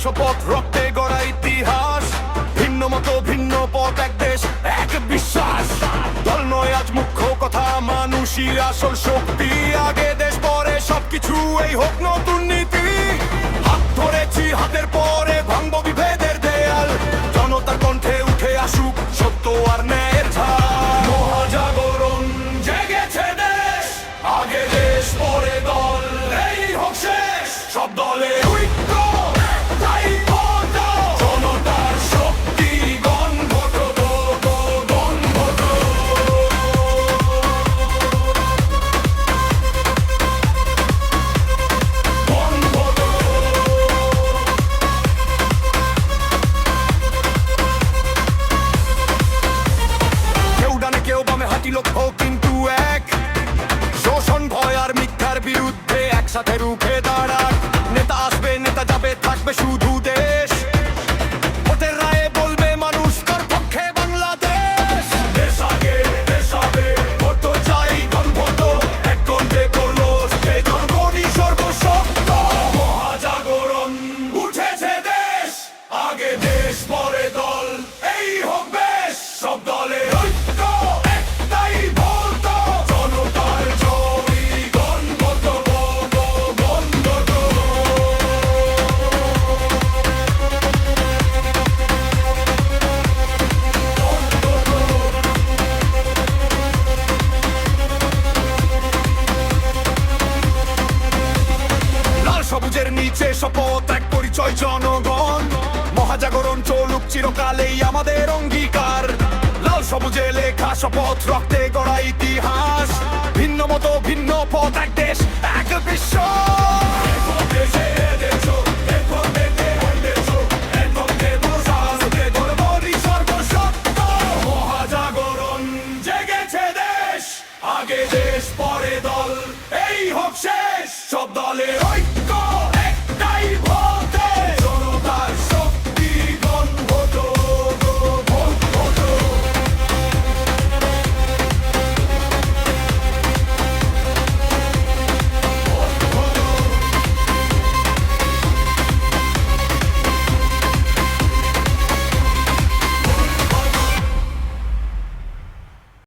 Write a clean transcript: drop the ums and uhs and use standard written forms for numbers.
শপথ, রক্তে গড়া ইতিহাস। ভিন্ন মত ভিন্ন পথ, এক দেশ এক বিশ্বাস। দল নয় আজ মুখ্য কথা, মানুষই আসল শক্তি। আগে দেশ পরে সবকিছু, এই হোক নতুন নীতি। হাত ধরেছি হাতের পরে, ভাঙবো বিভেদের দেয়াল। জনতার কণ্ঠে উঠে আসুক সত্য আর ন্যায়ের ঝাল। মহাজাগরণ জেগেছে দেশ, আগে দেশ পরে দল, এই হোক শেষ সব দলে ঐক্য। তাই ভোট দাও, জনতার শক্তি, গণভোট দো, গণভোট দো। গণভোট দো। কেউ ডানে কেউ বামে, হাঁটি লক্ষ্য কিন্তু এক। শোষণ ভয় আর মিথ্যার বিরুদ্ধে একসাথে রুখে দাঁড়াক। নেতা আসবে নেতা যাবে, থাকবে শুধু দেশ। ভোটের রায়ে বলবে মানুষ কার পক্ষে বাংলাদেশ। দেশ আগে দেশ হবে, ভোট তো চাই গণভোট। এক কণ্ঠে করলো সে জনগণই সর্বশক্ত। মহাজাগরণ উঠেছে দেশ, আগে দেশ পরে দল, এই হোক বেশ সব দলে ঐক্য। একটাই ভোট দাও, জনতার জয়, গণভোট দো, গণভোট দো। লাল সবুজের নিচে শপথ, এক পরিচয় জনগণ। মহাজাগরণ চলুক চিরকালেই আমাদের অঙ্গীকার। লাল সবুজে লেখা শপথ, রক্তে গড়া ইতিহাস। ভিন্ন মত ভিন্ন পথ, এক দেশ এক মহাজাগরণ জেগেছে দেশ, আগে দেশ পরে দল, এই হোক শেষ সব দলে ঐক্য।